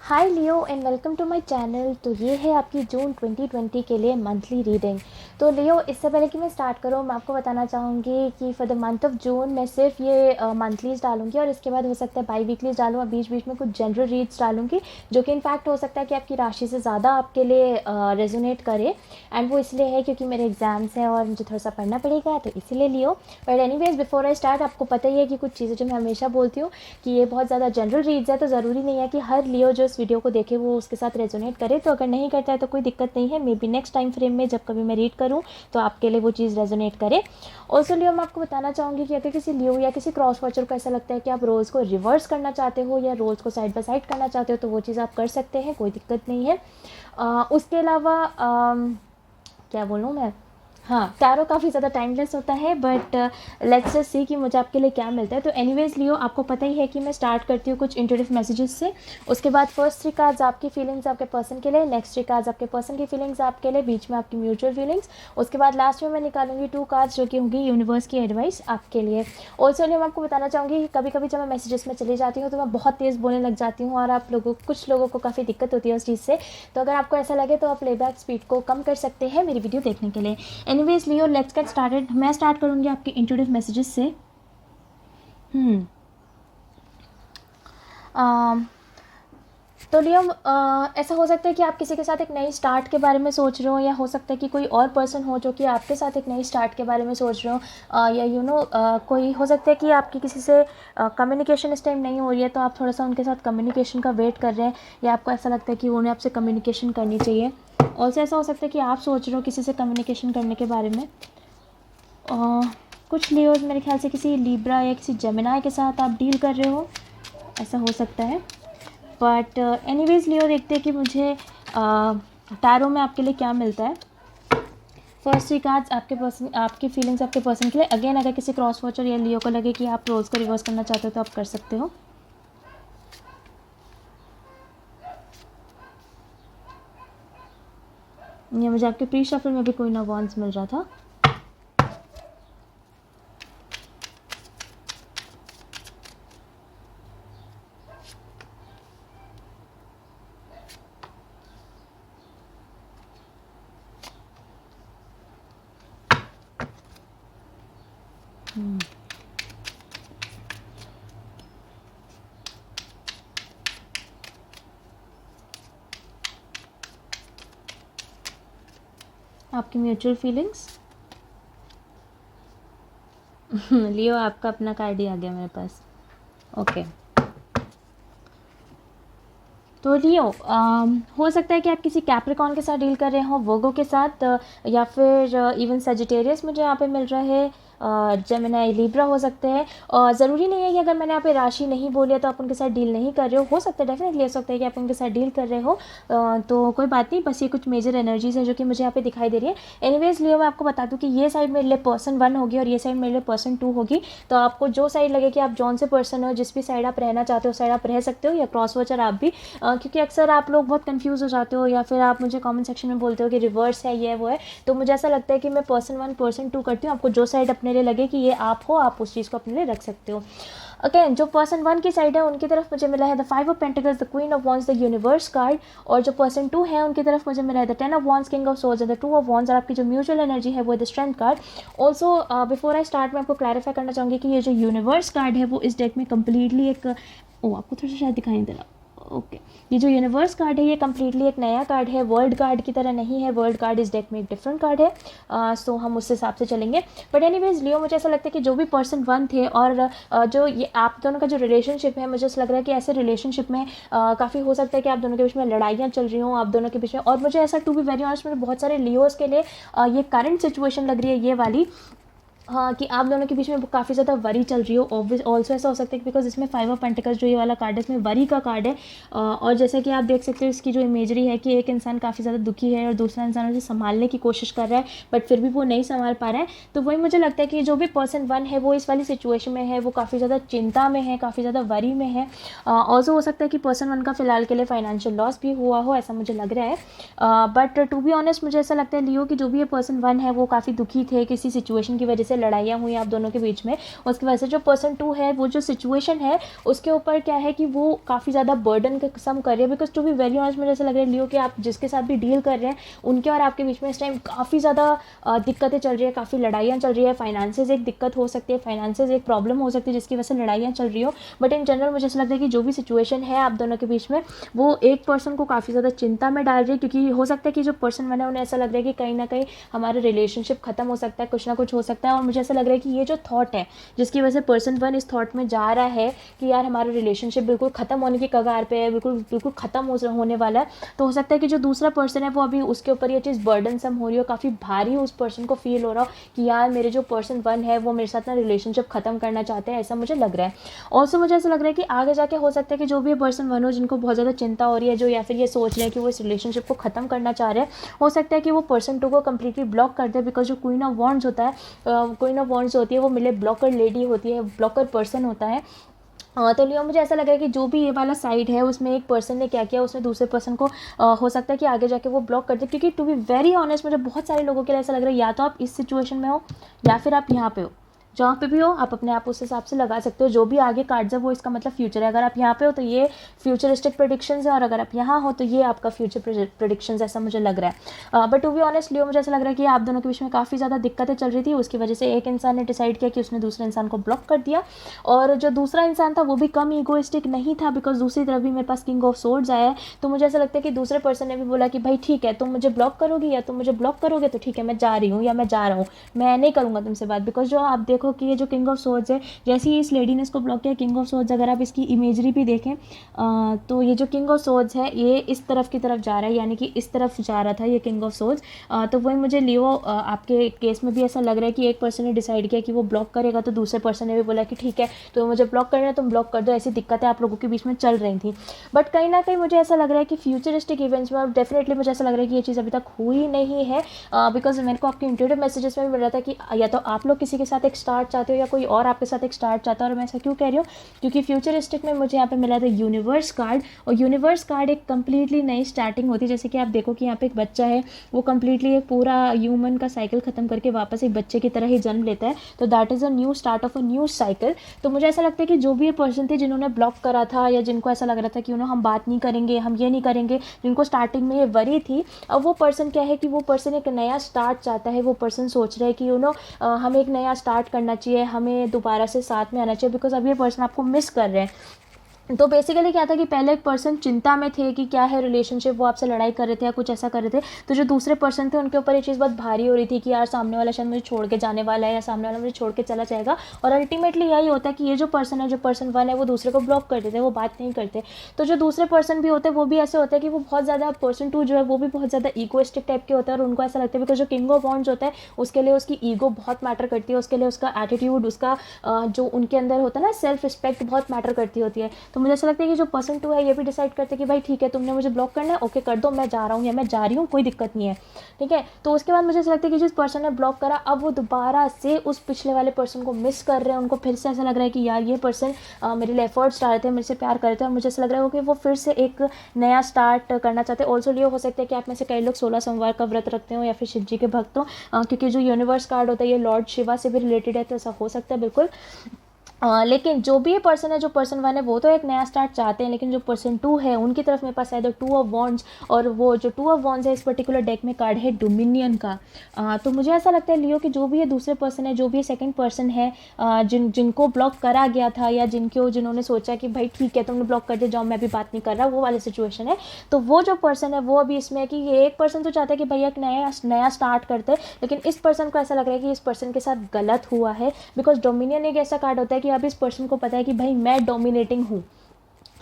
Hi Leo and welcome to my channel. तो ये है आपकी जून 2020 के लिए मंथली रीडिंग। तो लियो, इससे पहले कि मैं स्टार्ट करूँ, मैं आपको बताना चाहूँगी कि for the month of June मैं सिर्फ ये मंथलीज डालूंगी और इसके बाद हो सकता है बाई वीकलीज डालूँ और बीच बीच में कुछ जनरल रीड्स डालूंगी जो कि इनफैक्ट हो सकता है कि आपकी राशि से ज़्यादा आपके लिए रेजोनेट करे। एंड वो इसलिए है क्योंकि मेरे एग्जाम्स हैं और मुझे थोड़ा सा पढ़ना पड़ेगा, तो इसीलिए Leo. But anyways before I start, आपको पता ही है कि कुछ चीज़ें जो मैं हमेशा बोलती हूँ कि ये बहुत ज़्यादा जनरल रीड्स है, तो ज़रूरी नहीं है कि हर लियो जो इस वीडियो को देखे वो उसके साथ रेजोनेट करे। तो अगर नहीं करता है तो कोई दिक्कत नहीं है, may be next time frame में जब कभी मैं रीड करूँ तो आपके लिए वो चीज़ रेजोनेट करे। ऑल्सो लियो, मैं आपको बताना चाहूँगी कि अगर किसी लियो या किसी क्रॉस वॉचर को ऐसा लगता है कि आप रोल्स को रिवर्स करना चाहते हो या रोल्स को साइड बाय साइड करना चाहते हो तो वो चीज़ आप कर सकते हैं, कोई दिक्कत नहीं है। उसके अलावा क्या बोलूँ मैं, हाँ, टैरो काफ़ी ज़्यादा टाइमलेस होता है, बट लेट्स जस्ट सी कि मुझे आपके लिए क्या मिलता है। तो एनीवेज लियो, आपको पता ही है कि मैं स्टार्ट करती हूँ कुछ इंट्यूटिव मैसेजेस से। उसके बाद फर्स्ट 3 कार्ड्स आपकी फीलिंग्स आपके पर्सन के लिए, नेक्स्ट 3 कार्ड्स आपके पर्सन की फीलिंग्स आपके लिए, बीच में आपकी म्यूचुअल फीलिंग्स। उसके बाद लास्ट में मैं निकालूंगी 2 कार्ड्स जो कि होंगी यूनिवर्स की एडवाइस आपके लिए। ऑल्सो लियो, मैं आपको बताना चाहूँगी कि कभी कभी जब मैं मैसेजेस में चली जाती हूँ तो मैं बहुत तेज़ बोलने लग जाती हूँ और कुछ लोगों को काफ़ी दिक्कत होती है उस चीज़ से। तो अगर आपको ऐसा लगे तो आप प्लेबैक स्पीड को कम कर सकते हैं मेरी वीडियो देखने के लिए। Anyways Leo, let's get started. मैं स्टार्ट करूंगी आपके इंट्यूटिव मैसेजेस से। तो लियो, ऐसा हो सकता है कि आप किसी के साथ एक नई स्टार्ट के बारे में सोच रहे हो, या हो सकता है कि कोई और पर्सन हो जो कि आपके साथ एक नई स्टार्ट के बारे में सोच रहे हो, या कोई हो सकता है कि आपकी किसी से कम्युनिकेशन इस टाइम नहीं हो रही है, तो आप थोड़ा सा उनके साथ कम्युनिकेशन का वेट कर रहे हैं, या आपको ऐसा लगता है कि उन्हें आपसे कम्युनिकेशन करनी चाहिए। और ऐसा हो सकता है कि आप सोच रहे हो किसी से कम्युनिकेशन करने के बारे में। कुछ लियोज मेरे ख्याल से किसी लिब्रा या किसी जेमिनाई के साथ आप डील कर रहे हो, ऐसा हो सकता है। बट एनीवेज लियो, देखते हैं कि मुझे टैरो में आपके लिए क्या मिलता है। फर्स्ट 3 कार्ड्स आपके पर्सन, आपकी फीलिंग्स आपके पर्सन के लिए। अगेन, अगर किसी क्रॉस वॉचर या लियो को लगे कि आप रोल्स को रिवर्स करना चाहते हो तो आप कर सकते हो। ये मुझे आपके प्री शफल में भी कोई ना वॉन्स मिल रहा था। आपकी म्यूचुअल फीलिंग्स। लियो, आपका अपना कार्ड ही आ गया मेरे पास। ओके तो लियो, हो सकता है कि आप किसी कैप्रिकॉन के साथ डील कर रहे हो, वर्गो के साथ, या फिर इवन सजिटेरियस मुझे यहाँ पे मिल रहा है, जेमिनाई लिब्रा हो सकते हैं। और ज़रूरी नहीं है कि अगर मैंने यहाँ पे राशि नहीं बोली है तो आप उनके साथ डील नहीं कर रहे हो सकता है, डेफिनेटली हो सकता है कि आप उनके साथ डील कर रहे हो, तो कोई बात नहीं, बस ये कुछ मेजर एनर्जीज है जो कि मुझे यहाँ पे दिखाई दे रही है। एनीवेज लियो, मैं आपको बता दूँ कि ये साइड मेरे लिए पर्सन 1 होगी और ये साइड मेरे लिए पर्सन 2 होगी। तो आपको जो साइड लगे कि आप जौन से पर्सन हो, जिस भी साइड आप रहना चाहते हो साइड आप रह सकते हो, या क्रॉस वॉचर आप भी, क्योंकि अक्सर आप लोग बहुत कंफ्यूज हो जाते हो या फिर आप मुझे कमेंट सेक्शन में बोलते हो कि रिवर्स है, ये वो है। तो मुझे ऐसा लगता है कि मैं पर्सन 1 पर्सन 2 करती हूँ। आपको जो साइड अपने लिए लगे कि ये आप हो, आप उस चीज़ को अपने लिए रख सकते हो। अगेन, जो पर्सन 1 की साइड है उनकी तरफ मुझे मिला है the 5 of pentacles, the queen of wands, the universe card. और जो पर्सन 2 है उनकी तरफ मुझे मिला है the 10 of wands, king of swords, the 2 of wands. और आपकी जो म्यूचुअल एनर्जी है वो है the strength card. Also before I start, मैं आपको क्लैरिफाई करना चाहूँगी कि ये जो यूनिवर्स कार्ड है वो इस डेक में कम्प्लीटली एक, आपको थोड़ा सा शायद दिखाई दे रहा, ओके, ये जो यूनिवर्स कार्ड है ये कम्प्लीटली एक नया कार्ड है, वर्ल्ड कार्ड की तरह नहीं है। वर्ल्ड कार्ड इस डेक में एक डिफरेंट कार्ड है, सो हम उस हिसाब से चलेंगे। बट एनीवेज लियो, मुझे ऐसा लगता है कि जो भी पर्सन 1 थे और जो ये आप दोनों का जो रिलेशनशिप है, मुझे ऐसा लग रहा है कि ऐसे रिलेशनशिप में काफ़ी हो सकता है कि आप दोनों के बीच में लड़ाइयाँ चल रही हों, आप दोनों के बीच में। और मुझे ऐसा, टू बी वेरी ऑनेस्ट, मुझे बहुत सारे लियोस के लिए ये करंट सिचुएशन लग रही है, ये वाली, हाँ, कि आप दोनों के बीच में काफ़ी ज़्यादा वरी चल रही हो। ऑल्सो ऐसा हो सकता है बिकॉज इसमें 5 ऑफ पेंटिकल्स जो ये वाला कार्ड है इसमें वरी का कार्ड है, और जैसे कि आप देख सकते हो इसकी जो इमेजरी है कि एक इंसान काफ़ी ज़्यादा दुखी है और दूसरा इंसान उसे संभालने की कोशिश कर रहा है बट फिर भी वो नहीं संभाल पा रहा है। तो वही मुझे लगता है कि जो भी पर्सन 1 है वो इस वाली सिचुएशन में है, वो काफ़ी ज़्यादा चिंता में है, काफ़ी ज़्यादा वरी में है। ऑल्सो हो सकता है कि पर्सन 1 का फिलहाल के लिए फाइनेंशियल लॉस भी हुआ हो, ऐसा मुझे लग रहा है। बट टू बी ऑनेस्ट, मुझे ऐसा लगता है लियो कि जो भी ये पर्सन 1 है वो काफ़ी दुखी थे किसी सिचुएशन की वजह से, से लड़ाइयाँ हुई आप दोनों के बीच में, उसकी वजह से जो पर्सन 2 है वो जो सिचुएशन है उसके ऊपर क्या है कि वो काफ़ी ज़्यादा बर्डन का सम कर रही है। Because to be very honest मुझे ऐसा लग रहा है लियो कि आप जिसके साथ भी डील कर रहे हैं उनके और आपके बीच में इस टाइम काफ़ी ज़्यादा दिक्कतें चल रही है, काफ़ी लड़ाइयाँ चल रही है। फाइनेंसेस एक दिक्कत हो सकती है, फाइनेंसेस एक प्रॉब्लम हो सकती है जिसकी वजह से लड़ाइयाँ चल रही हो। बट इन जनरल मुझे ऐसा लगता है कि जो भी सिचुएशन है आप दोनों के बीच में वो एक पर्सन को काफ़ी ज़्यादा चिंता में डाल रही है, क्योंकि हो सकता है कि जो पर्सन बना उन्हें ऐसा लग रहा है कि कहीं ना कहीं हमारा रिलेशनशिप खत्म हो सकता है, कुछ ना कुछ हो सकता है। और मुझे ऐसा लग रहा है कि ये जो थॉट है जिसकी वजह से पर्सन 1 इस थॉट में जा रहा है कि यार हमारा रिलेशनशिप बिल्कुल ख़त्म होने की कगार पे है, बिल्कुल बिल्कुल ख़त्म होने वाला है, तो हो सकता है कि जो दूसरा पर्सन है वो अभी उसके ऊपर ये चीज़ बर्डन सम हो रही हो, काफ़ी भारी उस पर्सन को फील हो रहा हो कि यार मेरे जो पर्सन 1 है वो मेरे साथ ना रिलेशनशिप ख़त्म करना चाहते हैं, ऐसा मुझे लग रहा है। ऑल्सो मुझे ऐसा लग रहा है कि आगे जाके हो सकता है कि जो भी पर्सन 1 हो जिनको बहुत ज़्यादा चिंता हो रही है, जो या फिर ये सोच रहे हैं कि वो इस रिलेशनशिप को ख़त्म करना चाह रहे हैं, हो सकता है कि वो पर्सन 2 को कम्प्लीटली ब्लॉक कर दे। बिकॉज जो क्वीन ऑफ वॉन्ड्स होता है, क्वीन ऑफ वॉन्ड्स होती है वो मिले ब्लॉकर लेडी होती है, ब्लॉकर पर्सन होता है। तो लियो मुझे ऐसा लग रहा है कि जो भी ये वाला साइड है उसमें एक पर्सन ने क्या किया, उसने दूसरे पर्सन को हो सकता है कि आगे जाके वो ब्लॉक कर दे। क्योंकि टू बी वेरी ऑनेस्ट मुझे बहुत सारे लोगों के लिए ऐसा लग रहा है या तो आप इस सिचुएशन में हो या फिर आप यहाँ पे हो, जहाँ पे भी हो आप अपने आप उस हिसाब से लगा सकते हो। जो भी आगे कार्ड्स है वो इसका मतलब फ्यूचर है। अगर आप यहाँ पे हो तो ये फ्यूचरिस्टिक प्रेडिक्शंस है, और अगर आप यहाँ हो तो ये आपका फ्यूचर प्रेडिक्शंस, ऐसा मुझे लग रहा है। बट टू बी ऑनेस्ट लियो मुझे ऐसा लग रहा है कि आप दोनों के बीच में काफ़ी ज़्यादा दिक्कतें चल रही थी, उसकी वजह से एक इंसान ने डिसाइड किया कि उसने दूसरे इंसान को ब्लॉक कर दिया। और जो दूसरा इंसान था वो भी कम ईगोइस्टिक नहीं था, बिकॉज दूसरी तरफ भी मेरे पास किंग ऑफ सोर्ड्स आया है। तो मुझे ऐसा लगता है कि दूसरे पर्सन ने भी बोला कि भाई ठीक है, तुम मुझे ब्लॉक करोगी या तुम मुझे ब्लॉक करोगे तो ठीक है, मैं जा रही हूँ या मैं जा रहा हूँ, मैं नहीं करूँगा तुमसे बात। बिकॉज जो आप देखो कि ये जो किंग ऑफ सोर्ड्स है, जैसे ही इस लेडी ने इसको ब्लॉक किया, किंग ऑफ सोर्ड्स अगर आप इसकी इमेजरी भी देखें तो ये जो किंग ऑफ सोर्ड्स है ये इस तरफ की तरफ जा रहा है, यानी कि इस तरफ जा रहा था ये किंग ऑफ सोर्ड्स। तो वही मुझे लियो आपके केस में भी ऐसा लग रहा है कि एक पर्सन ने डिसाइड किया कि वो ब्लॉक करेगा, तो दूसरे पर्सन ने भी बोला कि ठीक है तो मुझे ब्लॉक करना है, तुम ब्लॉक कर दो। ऐसी दिक्कतें आप लोगों के बीच में चल रही थी। बट कहीं ना कहीं मुझे ऐसा लग रहा है कि फ्यूचरिस्टिक इवेंट्स में डेफिनेटली मुझे ऐसा लग रहा है कि ये चीज़ अभी तक हुई नहीं है। बिकॉज मेरे को आपके इंट्यूटिव मैसेजेस में भी मिल रहा था कि या तो आप लोग किसी के साथ एक स्टार्ट चाहते हो या कोई और आपके साथ एक स्टार्ट चाहता है। और मैं ऐसा क्यों कह रही हूँ, क्योंकि फ्यूचरिस्टिक में मुझे यहाँ पे मिला था यूनिवर्स कार्ड, और यूनिवर्स कार्ड एक कम्प्लीटली नई स्टार्टिंग होती है। जैसे कि आप देखो कि यहाँ पे एक बच्चा है, वो कम्प्लीटली एक पूरा ह्यूमन का साइकिल ख़त्म करके वापस एक बच्चे की तरह ही जन्म लेता है, तो that is a new start of a new cycle. तो मुझे ऐसा लगता है कि जो भी ये पर्सन थे जिन्होंने ब्लॉक करा था, या जिनको ऐसा लग रहा था कि हम बात नहीं करेंगे, हम ये नहीं करेंगे, जिनको स्टार्टिंग में ये वरी थी, अब वो पर्सन क्या है कि वो पर्सन एक नया स्टार्ट चाहता है। वो पर्सन सोच रहा है कि हमें एक नया स्टार्ट करना चाहिए, हमें दोबारा से साथ में आना चाहिए, बिकॉज अब ये पर्सन आपको मिस कर रहे हैं। तो बेसिकली क्या था कि पहले एक पर्सन चिंता में थे कि क्या है रिलेशनशिप, वो आपसे लड़ाई कर रहे थे या कुछ ऐसा कर रहे थे। तो जो दूसरे पर्सन थे उनके ऊपर ये चीज़ बहुत भारी हो रही थी कि यार सामने वाला शायद मुझे छोड़ के जाने वाला है, या सामने वाला मुझे छोड़ के चला जाएगा। और अल्टीमेटली यही होता है कि ये जो पर्सन है, जो पर्सन 1 है, वो दूसरे को ब्लॉक कर देते हैं, वो बात नहीं करते। तो जो दूसरे पर्सन भी होते हैं वो भी ऐसे होता है कि वो बहुत ज़्यादा, पर्सन 2 जो है वो भी बहुत ज़्यादा ईगोइस्टिक टाइप के होता है। और उनको ऐसा लगता है बिकॉज जो किंग ऑफ वॉन्ड्स होता है उसके लिए उसकी ईगो बहुत मैटर करती है, उसके लिए उसका एटीट्यूड, उसका जो उनके अंदर होता है ना सेल्फ रिस्पेक्ट, बहुत मैटर करती होती है। तो मुझे ऐसा लगता है कि जो पर्सन 2 है ये भी डिसाइड करते कि भाई ठीक है तुमने मुझे ब्लॉक करना है, ओके कर दो, मैं जा रहा हूँ या मैं जा रही हूँ, कोई दिक्कत नहीं है, ठीक है। तो उसके बाद मुझे ऐसा लगता है कि जिस पर्सन ने ब्लॉक करा अब वो दोबारा से उस पिछले वाले पर्सन को मिस कर रहे हैं। उनको फिर से ऐसा लग रहा है कि यार ये पर्सन मेरे लिए एफर्ट्स डाल रहे थे, मेरे से प्यार कर रहे थे, और मुझे ऐसा लग रहा है कि वो फिर से एक नया स्टार्ट करना चाहते हैं। ऑल्सो ये हो सकता है कि आप में से कई लोग 16 सोमवार का व्रत रखते हो या फिर शिव जी के भक्त हो, क्योंकि जो यूनिवर्स कार्ड होता है ये लॉर्ड शिवा से भी रिलेटेड है, तो ऐसा हो सकता है बिल्कुल। लेकिन जो भी ये पर्सन है, जो पर्सन 1 है वो तो एक नया स्टार्ट चाहते हैं, लेकिन जो पर्सन 2 है उनकी तरफ मेरे पास है द 2 ऑफ वॉन्ड्स। और वो जो 2 ऑफ वॉन्ड्स है इस पर्टिकुलर डेक में कार्ड है डोमिनियन का। तो मुझे ऐसा लगता है लियो कि जो भी ये दूसरे पर्सन है, जो भी ये सेकंड पर्सन है, जिनको ब्लॉक करा गया था, या जिन्होंने सोचा कि भाई ठीक है तुमने ब्लॉक कर दिया, जाओ मैं भी बात नहीं कर रहा, वो वाली सिचुएशन है। तो वो जो पर्सन है वो अभी इसमें है कि ये एक पर्सन तो चाहता है कि भाई एक नया स्टार्ट करते हैं, लेकिन इस पर्सन को ऐसा लग रहा है कि इस पर्सन के साथ गलत हुआ है। बिकॉज डोमिनियन एक ऐसा कार्ड होता है कि अब इस पर्सन को पता है कि भाई मैं डोमिनेटिंग हूँ,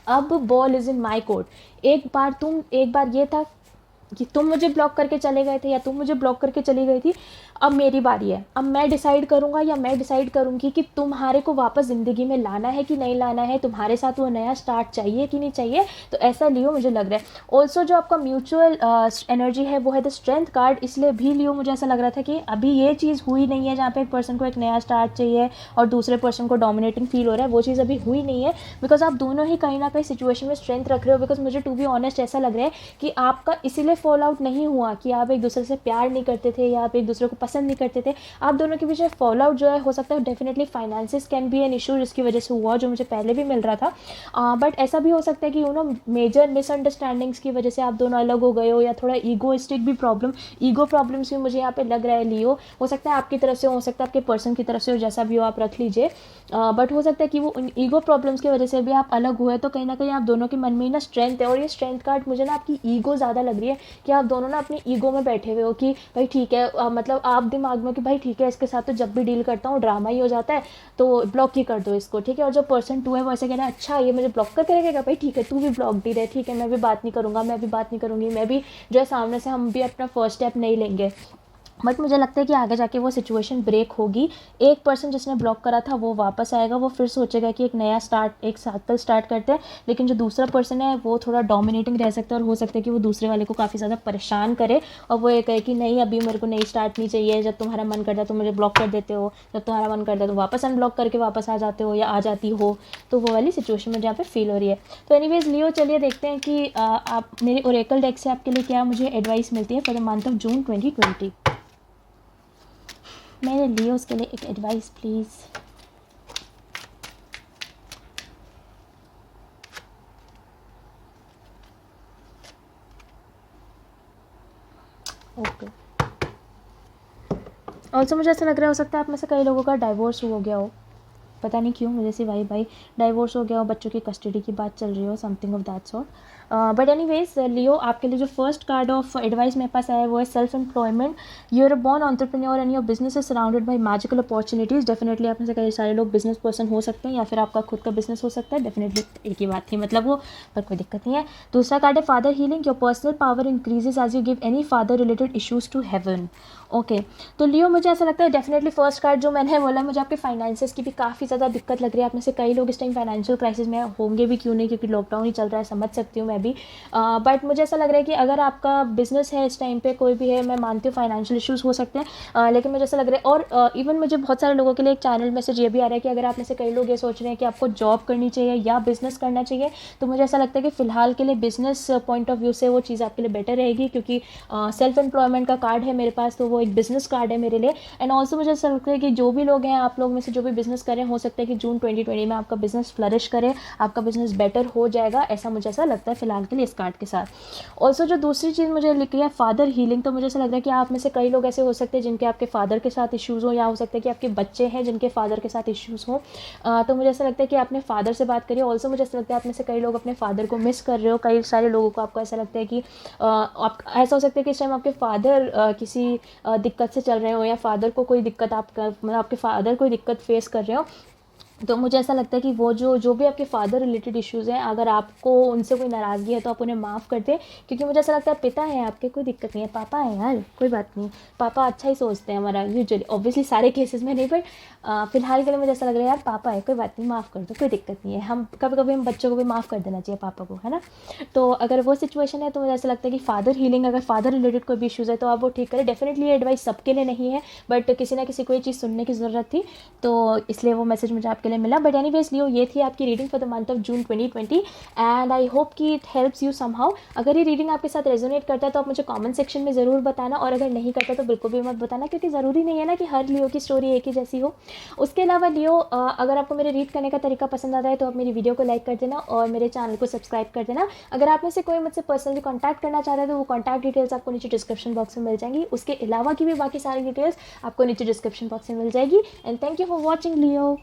अब ball is in my court. एक बार ये था कि तुम मुझे ब्लॉक करके चले गए थे या तुम मुझे ब्लॉक करके चली गई थी, अब मेरी बारी है, अब मैं डिसाइड करूँगा या मैं डिसाइड करूँगी कि तुम्हारे को वापस ज़िंदगी में लाना है कि नहीं लाना है, तुम्हारे साथ वो नया स्टार्ट चाहिए कि नहीं चाहिए। तो ऐसा लियो मुझे लग रहा है। ऑल्सो जो आपका म्यूचुअल एनर्जी है वो है द स्ट्रेंथ कार्ड, इसलिए भी लियो मुझे ऐसा लग रहा था कि अभी ये चीज़ हुई नहीं है जहाँ पे एक पर्सन को एक नया स्टार्ट चाहिए और दूसरे पर्सन को डोमिनेटिंग फील हो रहा है, वो चीज़ अभी हुई नहीं है। बिकॉज आप दोनों ही कहीं ना कहीं सिचुएशन में स्ट्रेंथ रख रहे हो। बिकॉज मुझे टू बी ऑनेस्ट ऐसा लग रहा है कि आपका इसीलिए फॉल आउट नहीं हुआ कि आप एक दूसरे से प्यार नहीं करते थे या आप एक दूसरे को पसंद नहीं करते थे, आप दोनों के बीच में फॉल आउट जो है हो सकता है definitely finances can be an issue जिसकी वजह से हुआ, जो मुझे पहले भी मिल रहा था। बट ऐसा भी हो सकता है कि मेजर मिसअंडरस्टैंडिंग्स की वजह से आप दोनों अलग हो गए हो, या थोड़ा ईगोइस्टिक भी ईगो प्रॉब्लम्स भी मुझे यहाँ पे लग रहा है लियो। हो सकता है आपकी तरफ से हो सकता है आपके पर्सन की तरफ से हो, जैसा भी हो आप रख लीजिए। बट हो सकता है कि वो उन ईगो प्रॉब्लम्स की वजह से भी आप अलग हुए, तो कहीं ना कहीं आप दोनों के मन में ना स्ट्रेंथ है, और ये स्ट्रेंथ कार्ड मुझे ना आपकी ईगो ज़्यादा लग रही है कि आप दोनों ना अपनी ईगो में बैठे हुए हो कि भाई ठीक है, मतलब आप दिमाग में कि भाई ठीक है इसके साथ तो जब भी डील करता हूँ ड्रामा ही हो जाता है, तो ब्लॉक ही कर दो इसको, ठीक है। और जो पर्सन 2 है वो ऐसे कह रहा है अच्छा ये मुझे ब्लॉक करके रखेगा, भाई ठीक है तू भी ब्लॉक डी रहे, ठीक है मैं भी बात नहीं करूँगा, मैं भी बात नहीं करूँगी, मैं भी जो है सामने से हम भी अपना फर्स्ट स्टेप नहीं लेंगे। बट मुझे लगता है कि आगे जाके वो सिचुएशन ब्रेक होगी। एक पर्सन जिसने ब्लॉक करा था वो वापस आएगा, वो फिर सोचेगा कि एक नया स्टार्ट, एक साइकिल स्टार्ट करते हैं। लेकिन जो दूसरा पर्सन है वो थोड़ा डोमिनेटिंग रह सकता है, और हो सकता है कि वो दूसरे वाले को काफ़ी ज़्यादा परेशान करे, और वो ये कहे कि नहीं अभी मेरे को नई स्टार्ट नहीं चाहिए, जब तुम्हारा मन करता है तो मुझे ब्लॉक कर देते हो, जब तुम्हारा मन करता है तो वापस अनब्लॉक करके वापस आ जाते हो या आ जाती हो। तो वो वाली सिचुएशन मुझे यहाँ पे फील हो रही है। तो एनीवेज लियो, चलिए देखते हैं कि आप मेरे ओरेकल डेक से आपके लिए क्या मुझे एडवाइस मिलती है for the month of June 2020। मेरे लियोस के लिए एक एडवाइस प्लीज़। ओके, ऑल्सो मुझे ऐसा लग रहा है हो सकता है आप में से कई लोगों का डाइवोर्स हो गया हो, पता नहीं क्यों मुझे से भाई डाइवोर्स हो गया हो, बच्चों की कस्टडी की बात चल रही हो, something of that sort. But anyways Leo, आपके लिए जो फर्स्ट कार्ड ऑफ एडवाइस मेरे पास आया है वो है self employment. You are a born entrepreneur and your business is surrounded by magical opportunities. Definitely आप में से कई सारे लोग बिजनेस पर्सन हो सकते हैं, या फिर आपका खुद का बिजनेस हो सकता है, डेफिनेटली एक ही बात थी मतलब वो, पर कोई दिक्कत नहीं है। दूसरा कार्ड है father healing. Your personal power increases as you give any father related issues to heaven. Okay, तो लियो मुझे ऐसा लगता है डेफिनेटली फर्स्ट कार्ड जो मैंने बोला, मुझे आपके फाइनेंसेस की भी काफ़ी ज़्यादा दिक्कत लग रही है। आप में से कई लोग इस टाइम फाइनेंशियल क्राइसिस में होंगे भी, क्यों नहीं, क्योंकि लॉकडाउन ही चल रहा है, समझ सकती हूँ मैं भी। बट मुझे ऐसा लग रहा है कि अगर आपका बिजनेस है इस टाइम पे, कोई भी है, मैं मानती हूँ फाइनेंशियल इश्यूज़ हो सकते हैं, लेकिन मुझे ऐसा लग रहा है, और इवन मुझे बहुत सारे लोगों के लिए एक चैनल मैसेज ये भी आ रहा है कि अगर आप में से कई लोग ये सोच रहे हैं कि आपको जॉब करनी चाहिए या बिजनेस करना चाहिए, तो मुझे ऐसा लगता है कि फ़िलहाल के लिए बिजनेस पॉइंट ऑफ व्यू से वो चीज़ आपके लिए बेटर रहेगी, क्योंकि सेल्फ एम्प्लॉयमेंट का कार्ड है मेरे पास, तो वो एक बिजनेस कार्ड है मेरे लिए। एंड ऑल्सो मुझे ऐसा लगता है कि जो भी लोग हैं, आप लोग में से जो भी बिजनेस करें, हो सकता है कि जून 2020 में आपका बिजनेस फ्लरिश करे, आपका बिजनेस बेटर हो जाएगा, ऐसा मुझे ऐसा लगता है फिलहाल के लिए इस कार्ड के साथ। ऑल्सो जो दूसरी चीज़ मुझे लिखी है फादर हीलिंग, तो मुझे ऐसा लग रहा है कि आप में से कई लोग ऐसे हो सकते हैं जिनके आपके फादर के साथ इश्यूज़ हो, या हो सकता है कि आपके बच्चे हैं जिनके फादर के साथ इश्यूज़ हो। तो मुझे ऐसा लगता है कि आपने फादर से बात करिए। ऑल्सो मुझे ऐसा लगता है आप में से कई लोग अपने फादर को मिस कर रहे हो। कई सारे लोगों को आपको ऐसा लगता है कि आप ऐसा हो सकता है कि इस टाइम आपके फादर किसी दिक्कत से चल रहे हो, या फादर को कोई दिक्कत मतलब आपके फादर कोई दिक्कत फेस कर रहे हो। तो मुझे ऐसा लगता है कि वो जो भी आपके फादर रिलेटेड इश्यूज़ हैं, अगर आपको उनसे कोई नाराज़गी है तो आप उन्हें माफ़ कर दें, क्योंकि मुझे ऐसा लगता है पिता है आपके, कोई दिक्कत नहीं है, पापा है यार, कोई बात नहीं, पापा अच्छा ही सोचते हैं हमारा यूजुअली, ऑब्वियसली सारे केसेस में नहीं, पर फिलहाल के लिए मुझे ऐसा लग रहा है यार पापा है, कोई बात नहीं, माफ़ कर दो, कोई दिक्कत नहीं है। हम कभी कभी हम बच्चों को भी माफ़ कर देना चाहिए, पापा को, है ना। तो अगर वो सिचुएशन है तो मुझे ऐसा लगता है कि फादर हीलिंग, अगर फादर रिलेटेड कोई भी इश्यूज़ है तो आप वो ठीक करें। डेफिनेटली ये एडवाइस सबके लिए नहीं है, बट किसी ना किसी को ये चीज़ सुनने की ज़रूरत थी, तो इसलिए वो मैसेज मुझे आपके लिए मिला। बट एनीवेज लियो, ये थी आपकी reading for the month of June 2020, and I hope कि इट हेल्प्स यू समहाउ। अगर ये रीडिंग आपके साथ रेजोनेट करता है तो आप मुझे कमेंट सेक्शन में ज़रूर बताना, और अगर नहीं करता तो बिल्कुल भी मत बताना, क्योंकि ज़रूरी नहीं है ना कि हर लियो की स्टोरी एक ही जैसी हो। उसके अलावा लियो, अगर आपको मेरे रीड करने का तरीका पसंद आता है तो आप मेरी वीडियो को लाइक कर देना और मेरे चैनल को सब्सक्राइब कर देना। अगर आप में से कोई मुझसे पर्सनली कॉन्टैक्ट करना चाहता है तो वो कॉन्टैक्ट डिटेल्स आपको नीचे डिस्क्रिप्शन बॉक्स में मिल जाएंगी। उसके अलावा की भी बाकी सारी डिटेल्स आपको नीचे डिस्क्रिप्शन बॉक्स में मिल जाएगी। And thank you for watching Leo.